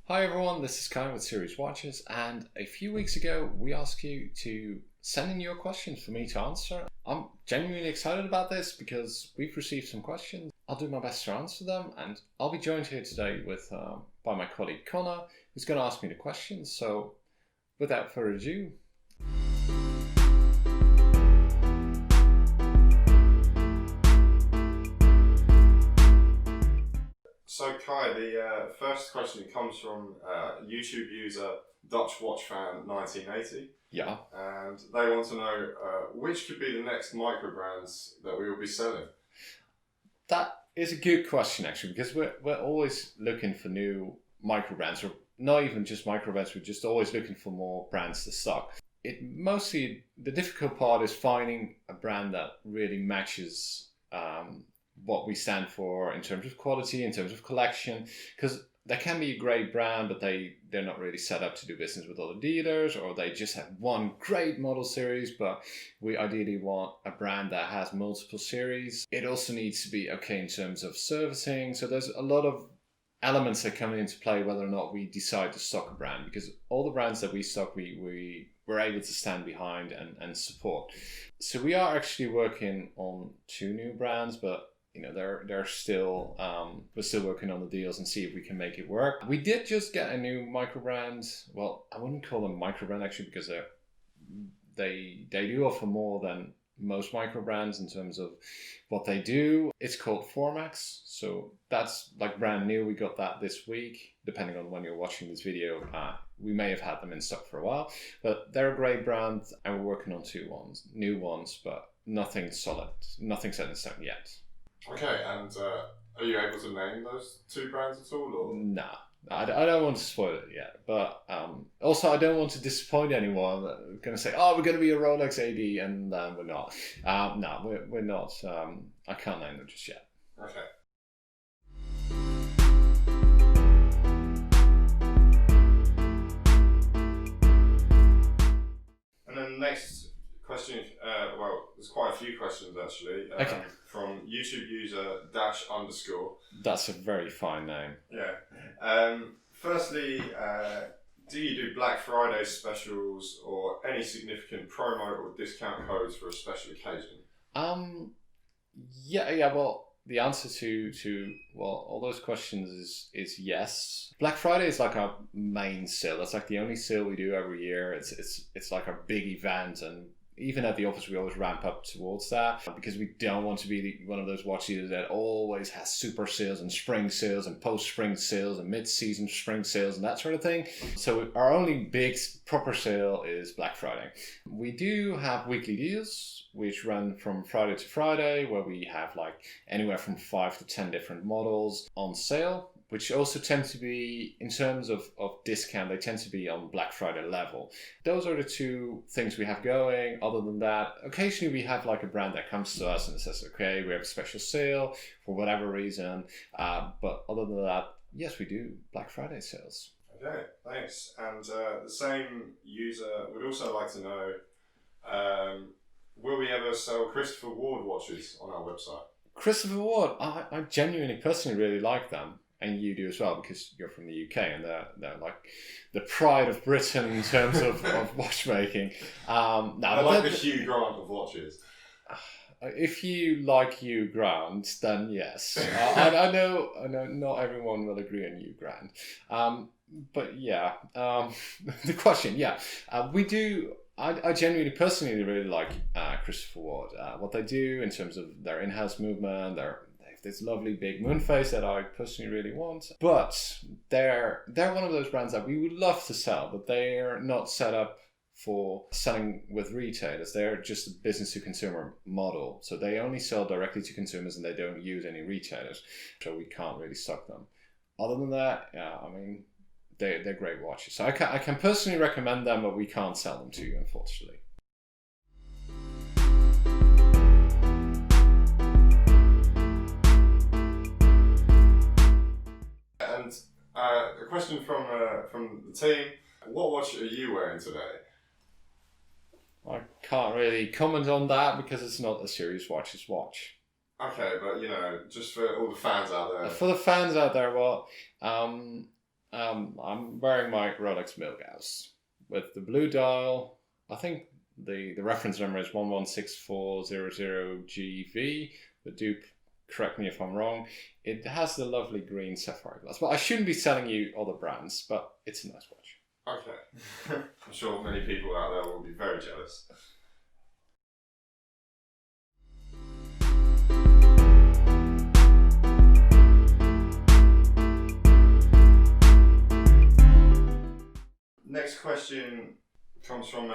Hi everyone, this is Kai with SeriousWatches, and a few weeks ago we asked you to send in your questions for me to answer. I'm genuinely excited about this because we've received some questions. I'll do my best to answer them, and I'll be joined here today by my colleague Connor, who's going to ask me the questions. So without further ado, So Kai, the first question comes from YouTube user Dutch Watch Fan 1980. yeah, And they want to know which could be the next microbrands that we will be selling. that is a good question actually, because we're always looking for new microbrands, or not even just microbrands. We're just always looking for more brands to stock. The difficult part is finding a brand that really matches what we stand for in terms of quality, in terms of collection, because they can be a great brand, but they're not really set up to do business with other dealers, or they just have one great model series. But we ideally want a brand that has multiple series. It also needs to be okay in terms of servicing. So there's a lot of elements that come into play whether or not we decide to stock a brand, because all the brands that we stock, we're able to stand behind and support. So we are actually working on 2 new brands, but they're still we're still working on the deals and see if we can make it work. We did just get a new microbrand. Well, I wouldn't call them microbrand actually, because they do offer more than most microbrands in terms of what they do. It's called Formax, so that's like brand new. We got that this week. Depending on when you're watching this video, we may have had them in stock for a while, but they're a great brand, and we're working on 2 new ones, but nothing solid, nothing set in stone yet. Okay, and are you able to name those 2 brands at all? Or? Nah, I don't want to spoil it yet, but also I don't want to disappoint anyone. Going to say, oh, we're going to be a Rolex AD, and we're not. No, we're not. I can't name them just yet. Okay. And then the next question, well, there's quite a few questions actually. Okay. From YouTube user _. That's a very fine name. Yeah. Firstly, do you do Black Friday specials or any significant promo or discount codes for a special occasion? Yeah. Well, the answer to all those questions is yes. Black Friday is like our main sale. That's like the only sale we do every year. It's like our big event, and even at the office, we always ramp up towards that, because we don't want to be one of those watch dealers that always has super sales and spring sales and post-spring sales and mid-season spring sales and that sort of thing. So our only big proper sale is Black Friday. We do have weekly deals, which run from Friday to Friday, where we have like anywhere from 5 to 10 different models on sale, which also tend to be, in terms of discount, they tend to be on Black Friday level. Those are the 2 things we have going. Other than that, occasionally we have like a brand that comes to us and says, okay, we have a special sale for whatever reason. But other than that, yes, we do Black Friday sales. Okay, thanks. And the same user would also like to know, will we ever sell Christopher Ward watches on our website? Christopher Ward, I genuinely, personally really like them. And you do as well, because you're from the UK, and they're like the pride of Britain in terms of watchmaking. I like the Hugh Grant of watches. If you like Hugh Grant, then yes. I know not everyone will agree on Hugh Grant. But yeah, the question, yeah. We do. I genuinely, personally really like Christopher Ward. What they do in terms of their in-house movement, this lovely big moon face that I personally really want. But they're one of those brands that we would love to sell, but they're not set up for selling with retailers. They're just a business to consumer model. So they only sell directly to consumers, and they don't use any retailers. So we can't really stock them. Other than that, yeah, I mean, they're great watches. So I can personally recommend them, but we can't sell them to you, unfortunately. And a question from the team: what watch are you wearing today? I can't really comment on that because it's not a SeriousWatches watch. Okay, but just for all the fans out there. For the fans out there, well, I'm wearing my Rolex Milgauss with the blue dial. I think the reference number is 116400GV, but do correct me if I'm wrong. It has the lovely green sapphire glass. Well, I shouldn't be selling you other brands, but it's a nice watch. Okay. I'm sure many people out there will be very jealous. Next question comes from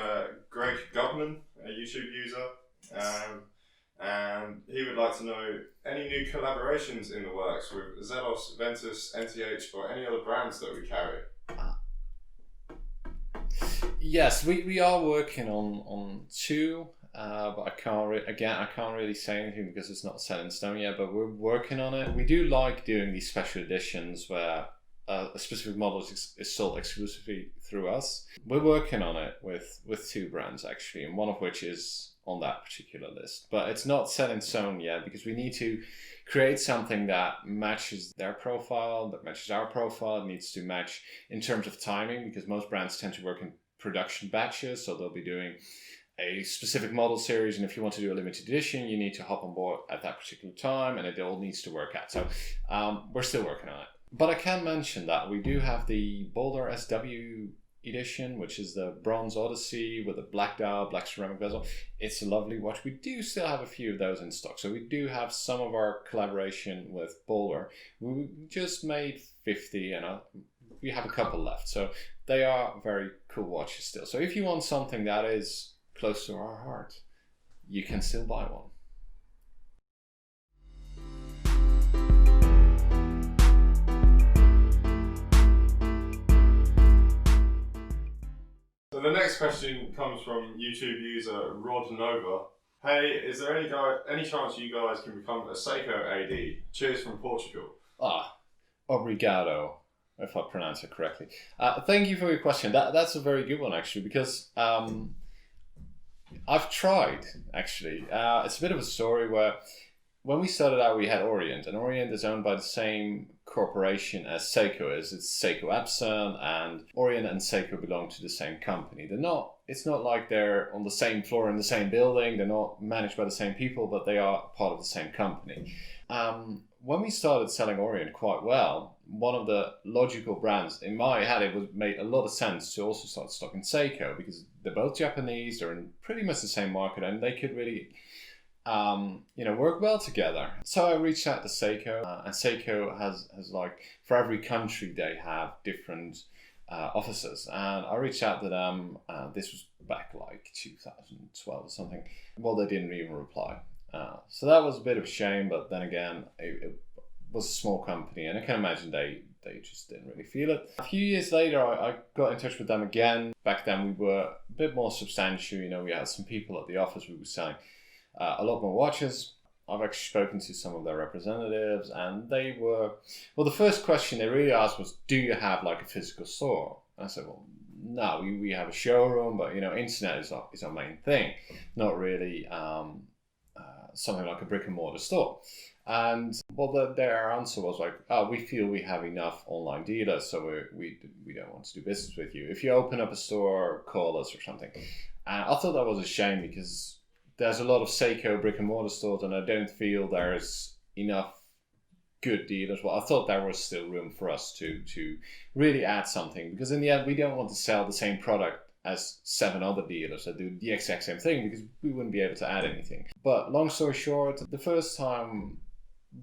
Greg Gubman, a YouTube user, and he would like to know any new collaborations in the works with Zelos, Ventus, NTH, or any other brands that we carry. Yes, we are working on two, but I can't really say anything because it's not set in stone yet. But we're working on it. We do like doing these special editions where a specific model is sold exclusively through us. We're working on it with two brands actually, and one of which is on that particular list. But it's not set in stone yet because we need to create something that matches their profile, that matches our profile. It needs to match in terms of timing because most brands tend to work in production batches, so they'll be doing a specific model series, and if you want to do a limited edition, you need to hop on board at that particular time, and it all needs to work out. So we're still working on it. But I can mention that we do have the Boulder SW edition, which is the Bronze Odyssey with a black dial, black ceramic bezel. It's a lovely watch. We do still have a few of those in stock. So we do have some of our collaboration with Boulder. We just made 50 and we have a couple left. So they are very cool watches still. So if you want something that is close to our heart, you can still buy one. So the next question comes from YouTube user Rod Nova. Hey, is there any chance you guys can become a Seiko AD? Cheers from Portugal. Obrigado, if I pronounce it correctly. Thank you for your question. That's a very good one actually, because I've tried actually. It's a bit of a story where when we started out, we had Orient, and Orient is owned by the same corporation as Seiko is. It's Seiko Epson, and Orient and Seiko belong to the same company. It's not like they're on the same floor in the same building. They're not managed by the same people, but they are part of the same company. When we started selling Orient quite well, one of the logical brands in my head, it made a lot of sense to also start stocking Seiko because they're both Japanese. They're in pretty much the same market, and they could really work well together. So I reached out to Seiko, and Seiko has like, for every country they have different offices, and I reached out to them. This was back like 2012 or something. Well, they didn't even reply. So that was a bit of a shame, but then again, it was a small company, and I can imagine they just didn't really feel it. A few years later, I got in touch with them again. Back then we were a bit more substantial. We had some people at the office. We were selling a lot more watches. I've actually spoken to some of their representatives, and they were, well, the first question they really asked was, do you have like a physical store? And I said, well, no, we have a showroom, but internet is our main thing, not really something like a brick and mortar store. And well, their answer was like, we feel we have enough online dealers, so we don't want to do business with you. If you open up a store, call us or something. And I thought that was a shame because there's a lot of Seiko brick and mortar stores, and I don't feel there's enough good dealers. Well, I thought there was still room for us to really add something, because in the end, we don't want to sell the same product as 7 other dealers that do the exact same thing, because we wouldn't be able to add anything. But long story short, the first time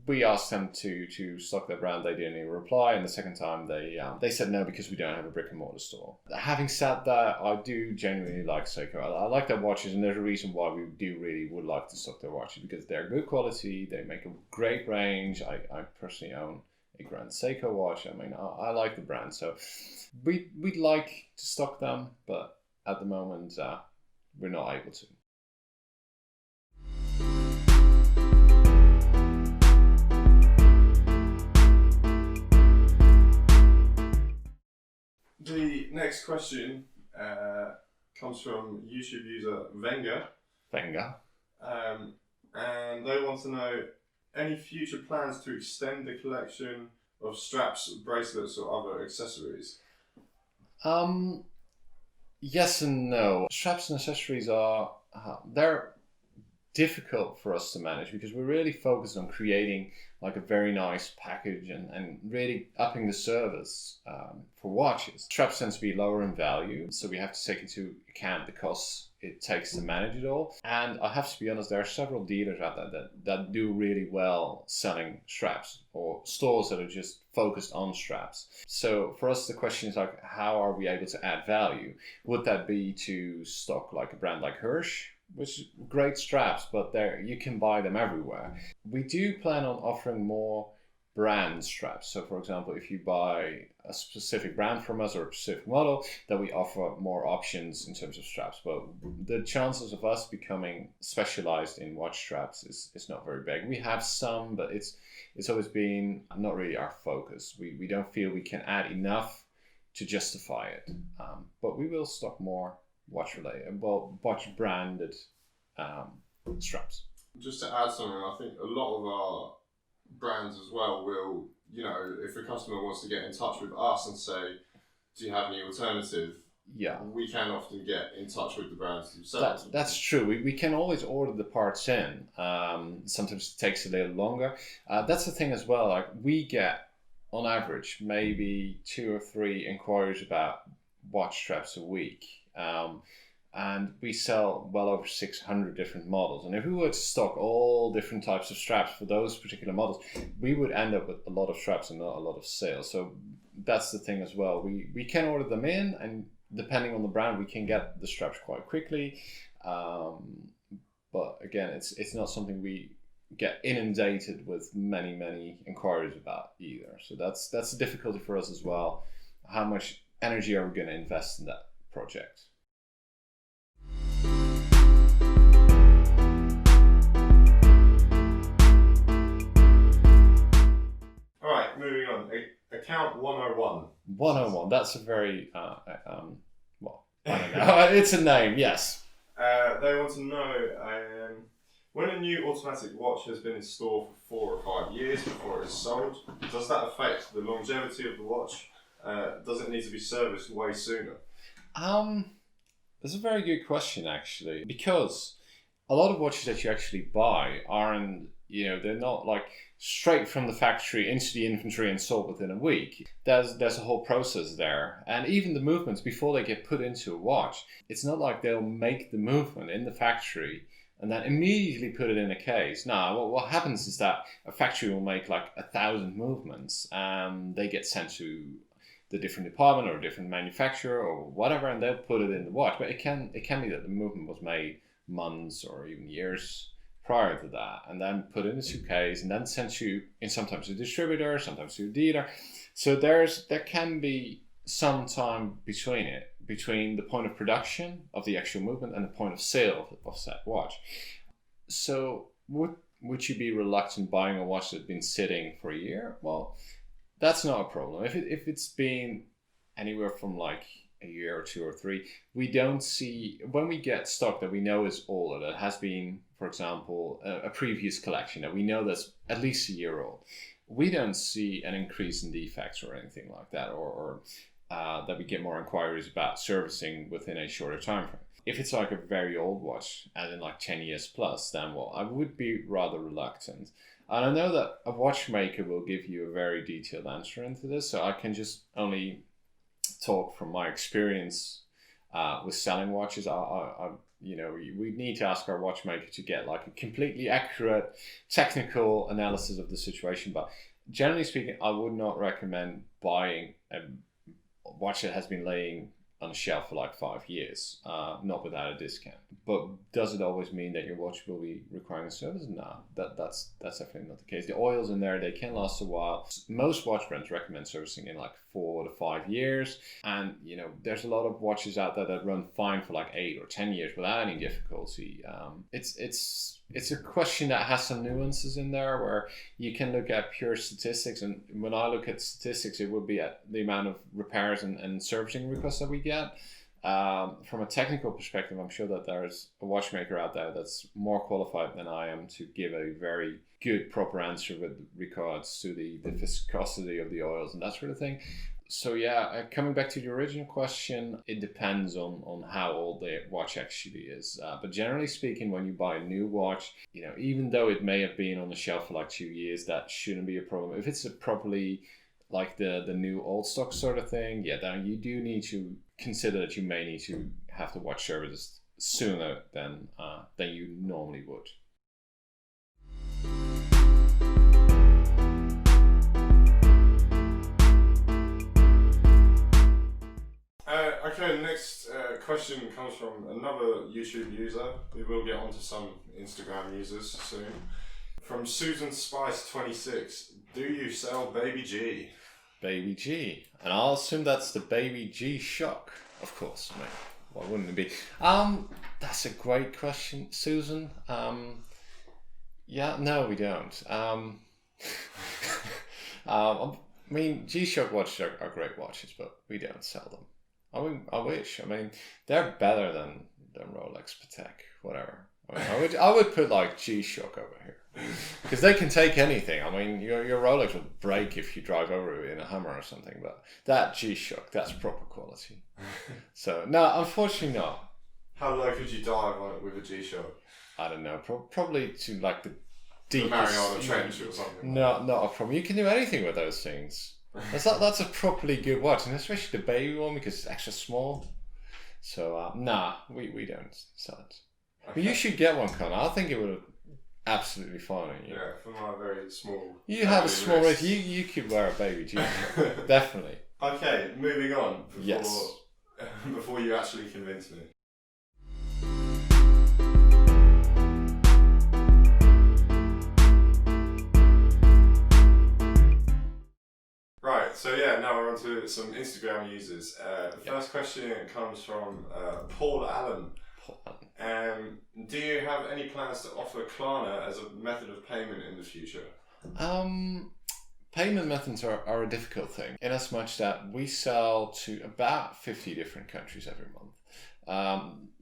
we asked them to stock their brand, they didn't even reply, and the second time they said no because we don't have a brick and mortar store. Having said that, I do genuinely like Seiko. I like their watches, and there's a reason why we would like to stock their watches, because they're good quality, they make a great range. I personally own a Grand Seiko watch. I mean, I like the brand, so we'd like to stock them, but at the moment we're not able to. The next question comes from YouTube user Venga. And they want to know any future plans to extend the collection of straps, bracelets, or other accessories? Yes and no. Straps and accessories are they're difficult for us to manage because we're really focused on creating like a very nice package and really upping the service for watches. Straps tend to be lower in value, so we have to take into account the costs it takes to manage it all. And I have to be honest, there are several dealers out there that do really well selling straps, or stores that are just focused on straps. So for us, the question is like, how are we able to add value? Would that be to stock like a brand like Hirsch, which great straps, but there you can buy them everywhere. We do plan on offering more brand straps. So for example, if you buy a specific brand from us or a specific model, that we offer more options in terms of straps. But the chances of us becoming specialized in watch straps is not very big. We have some, but it's always been not really our focus. We don't feel we can add enough to justify it. But we will stock more watch branded straps. Just to add something, I think a lot of our brands as well will, if a customer wants to get in touch with us and say, do you have any alternative? Yeah. We can often get in touch with the brands themselves. That's true. We can always order the parts in. Sometimes it takes a little longer. That's the thing as well. Like we get, on average, maybe 2 or 3 inquiries about watch straps a week. And we sell well over 600 different models. And if we were to stock all different types of straps for those particular models, we would end up with a lot of straps and not a lot of sales. So that's the thing as well. We can order them in, and depending on the brand, we can get the straps quite quickly. But again, it's not something we get inundated with many inquiries about either. So that's the difficulty for us as well. How much energy are we going to invest in that project? All right, moving on. Account 101. 101. That's a very well, I don't know. It's a name, yes. They want to know when a new automatic watch has been in store for 4 or 5 years before it is sold, does that affect the longevity of the watch? Does it need to be serviced way sooner? That's a very good question, actually, because a lot of watches that you actually buy aren't, they're not like straight from the factory into the inventory and sold within a week. There's a whole process there. And even the movements before they get put into a watch, it's not like they'll make the movement in the factory and then immediately put it in a case. No, what happens is that a factory will make like 1,000 movements and they get sent to the different department or a different manufacturer or whatever, and they'll put it in the watch. But it can be that the movement was made months or even years prior to that, and then put in a suitcase and then sent you in sometimes to a distributor, sometimes to a dealer. So there can be some time between the point of production of the actual movement and the point of sale of said watch. So would you be reluctant buying a watch that's been sitting for a year? Well, that's not a problem. If it's been anywhere from like a year or 2 or 3, we don't see, when we get stock that we know is older, that has been, for example, a previous collection that we know that's at least a year old, we don't see an increase in defects or anything like that, or that we get more inquiries about servicing within a shorter time frame. If it's like a very old watch, as in like 10 years plus, then well, I would be rather reluctant. And I know that a watchmaker will give you a very detailed answer into this, so I can just only talk from my experience with selling watches. We need to ask our watchmaker to get like a completely accurate technical analysis of the situation. But generally speaking, I would not recommend buying a watch that has been laying on a shelf for like 5 years, not without a discount. But does it always mean that your watch will be requiring a service? No, that's definitely not the case. The oils in there, they can last a while. Most watch brands recommend servicing in like 4 to 5 years, and there's a lot of watches out there that run fine for like 8 or 10 years without any difficulty. It's a question that has some nuances in there where you can look at pure statistics, and when I look at statistics, it would be at the amount of repairs and servicing requests that we get. From a technical perspective, I'm sure that there's a watchmaker out there that's more qualified than I am to give a very good proper answer with regards to the viscosity of the oils and that sort of thing. So yeah, coming back to the original question, it depends on how old the watch actually is. But generally speaking, when you buy a new watch, even though it may have been on the shelf for like 2 years, that shouldn't be a problem. If it's a properly like the new old stock sort of thing, yeah, then you do need to consider that you may need to have the watch serviced sooner than you normally would. Okay, next question comes from another YouTube user. We will get onto some Instagram users soon. From Susan Spice 26. Do you sell Baby G? Baby G. And I'll assume that's the Baby G Shock. Of course, mate. Why wouldn't it be? That's a great question, Susan. Yeah, no, we don't. I mean, G-Shock watches are great watches, but we don't sell them. I wish. I mean, they're better than Rolex, Patek, whatever. I mean, I would put like G-Shock over here because they can take anything. I mean, your Rolex will break if you drive over it in a Hummer or something, but that G-Shock, that's proper quality. So no, unfortunately not. How low could you dive on it with a G-Shock? I don't know. Probably to like the deepest. The Mariana Trench or something. No, not a problem. You can do anything with those things. That's a properly good watch, and especially the baby one because it's extra small. So nah, we don't sell it. Okay. But you should get one, Connor. I think it would absolutely fine on you. Yeah, for my very small. You have a small wrist. You could wear a Baby G. Definitely. Okay, moving on. Yes. Before you actually convince me. Right, so yeah, now we're on to some Instagram users. The first question comes from Paul Allen. Do you have any plans to offer Klarna as a method of payment in the future? Payment methods are a difficult thing, in as much that we sell to about 50 different countries every month.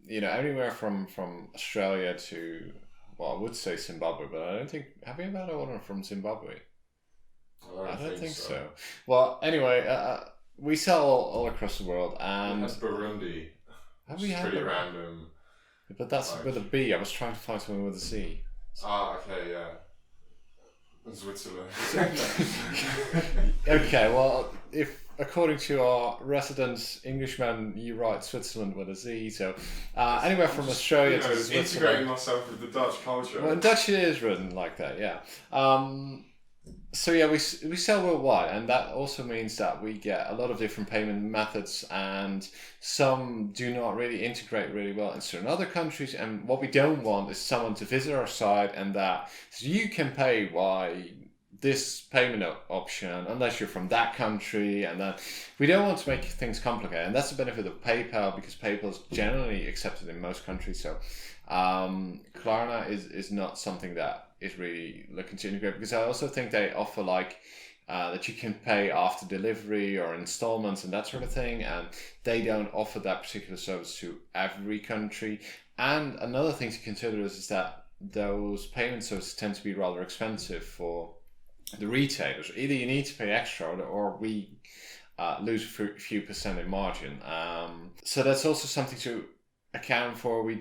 Anywhere from Australia to, well, I would say Zimbabwe, but I don't think, have you ever had an order from Zimbabwe? I don't think so. Well, anyway, we sell all across the world, and that's Burundi. Have we had pretty random. But that's with a B. I was trying to find something with a C. Okay, yeah. Switzerland. Okay, well, if according to our resident Englishman, you write Switzerland with a Z, so anywhere from Australia to Switzerland. Integrating myself with the Dutch culture. Well, in Dutch it is written like that, yeah. So yeah, we sell worldwide, and that also means that we get a lot of different payment methods, and some do not really integrate really well in certain other countries. And what we don't want is someone to visit our site and that you can pay by this payment option unless you're from that country, and then we don't want to make things complicated. And that's the benefit of PayPal, because PayPal is generally accepted in most countries. So Klarna is not something that is really looking to integrate, because I also think they offer like that you can pay after delivery or installments and that sort of thing, and they don't offer that particular service to every country. And another thing to consider is that those payment services tend to be rather expensive for the retailers. Either you need to pay extra, or we lose a few percent in margin. So that's also something to account for. We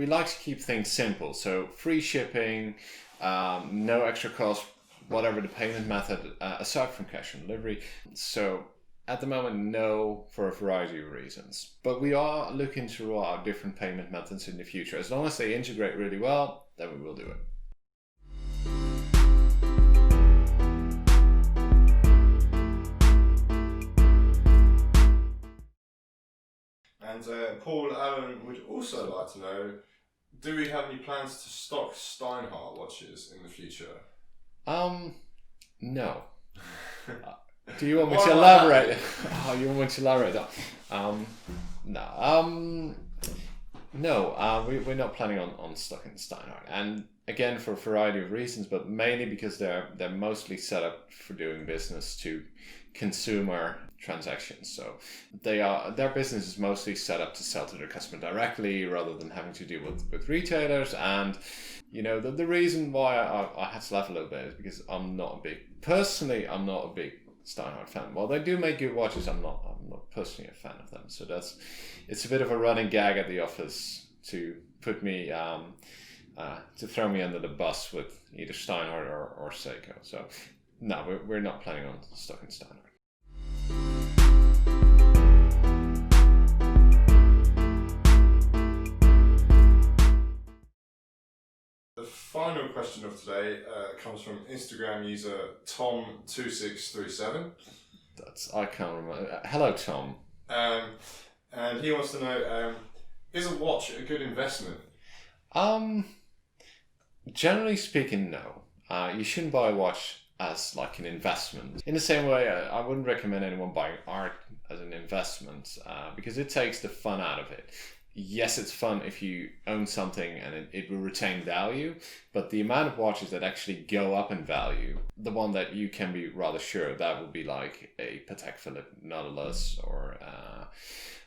like to keep things simple. So free shipping, no extra cost, whatever the payment method, aside from cash on delivery. So at the moment, no, for a variety of reasons. But we are looking to roll out different payment methods in the future. As long as they integrate really well, then we will do it. And Paul Allen would also like to know, do we have any plans to stock Steinhart watches in the future? No. Do you want me to elaborate? You want me to elaborate that? No. No, we're not planning on stocking Steinhart. And again, for a variety of reasons, but mainly because they're mostly set up for doing business to consumer transactions. So their business is mostly set up to sell to their customer directly rather than having to deal with retailers. And the reason why I had to laugh a little bit is because I'm not a big Steinhart fan. While they do make good watches, I'm not personally a fan of them. So it's a bit of a running gag at the office to put me to throw me under the bus with either Steinhart or Seiko. So no, we're not planning on stocking Steinhart. The final question of today comes from Instagram user Tom2637. I can't remember. Hello, Tom. And he wants to know, is a watch a good investment? Generally speaking, no. You shouldn't buy a watch as like an investment. In the same way, I wouldn't recommend anyone buying art as an investment because it takes the fun out of it. Yes, it's fun if you own something and it will retain value, but the amount of watches that actually go up in value, the one that you can be rather sure that will be like a Patek Philippe Nautilus or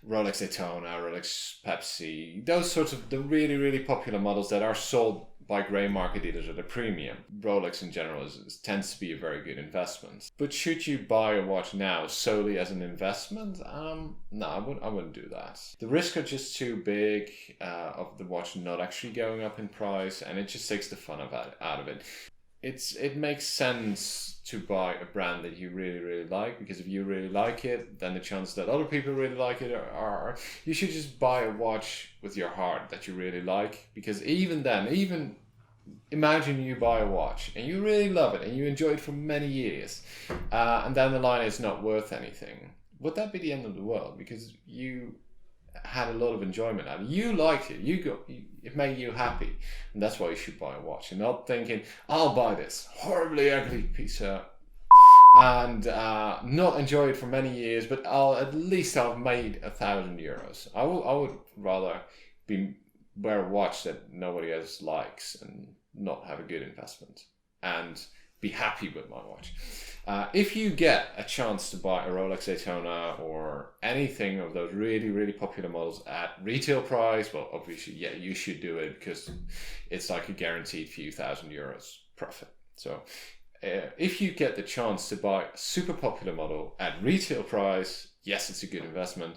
Rolex Daytona, Rolex Pepsi, those sorts of the really, really popular models that are sold by grey market dealers at a premium. Rolex in general tends to be a very good investment. But should you buy a watch now solely as an investment? No, I wouldn't do that. The risks are just too big of the watch not actually going up in price, and it just takes the fun out of it. It makes sense to buy a brand that you really, really like, because if you really like it, then the chances that other people really like it are you should just buy a watch with your heart that you really like, because even imagine you buy a watch and you really love it and you enjoy it for many years, and down the line it's not worth anything. Would that be the end of the world? Because you had a lot of enjoyment out of it. You liked it. It made you happy, and that's why you should buy a watch. And not thinking, I'll buy this horribly ugly piece of and not enjoy it for many years, but at least I've made €1,000. I would rather wear a watch that nobody else likes and not have a good investment and be happy with my watch. If you get a chance to buy a Rolex Daytona or anything of those really, really popular models at retail price, well, obviously, yeah, you should do it because it's like a guaranteed few €1,000 profit. So if you get the chance to buy a super popular model at retail price, yes, it's a good investment.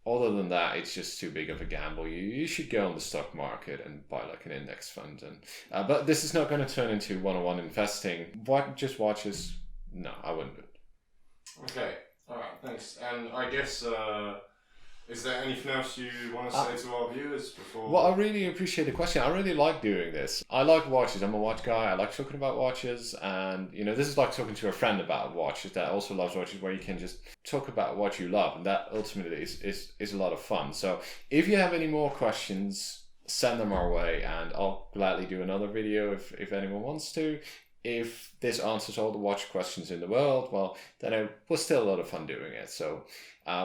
Other than that, it's just too big of a gamble. You should go on the stock market and buy like an index fund. But this is not going to turn into one-on-one investing. Just watches? No, I wouldn't do it. Okay, all right, thanks. And I guess, is there anything else you want to say to our viewers before? Well, I really appreciate the question. I really like doing this. I like watches. I'm a watch guy. I like talking about watches. And, this is like talking to a friend about watches that also loves watches, where you can just talk about what you love. And that ultimately is a lot of fun. So if you have any more questions, send them our way and I'll gladly do another video if anyone wants to. If this answers all the watch questions in the world, well, then it was still a lot of fun doing it. So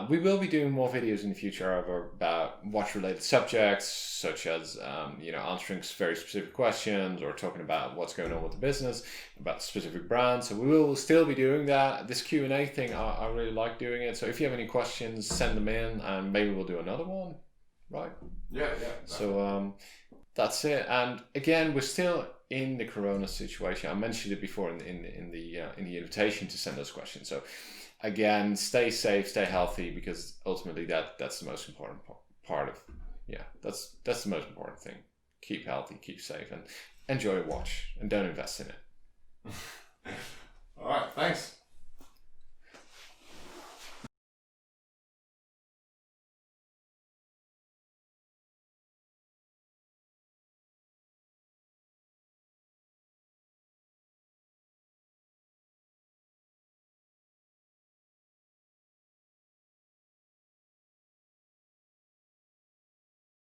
we will be doing more videos in the future about watch-related subjects, such as answering very specific questions or talking about what's going on with the business, about specific brands. So we will still be doing that. This Q&A thing, I really like doing it. So if you have any questions, send them in, and maybe we'll do another one, right? Yeah. So that's it. And again, we're still in the Corona situation. I mentioned it before in the invitation to send those questions. So again, stay safe, stay healthy, because ultimately that's the most important part of that's the most important thing. Keep healthy, keep safe, and enjoy a watch, and don't invest in it. All right, thanks.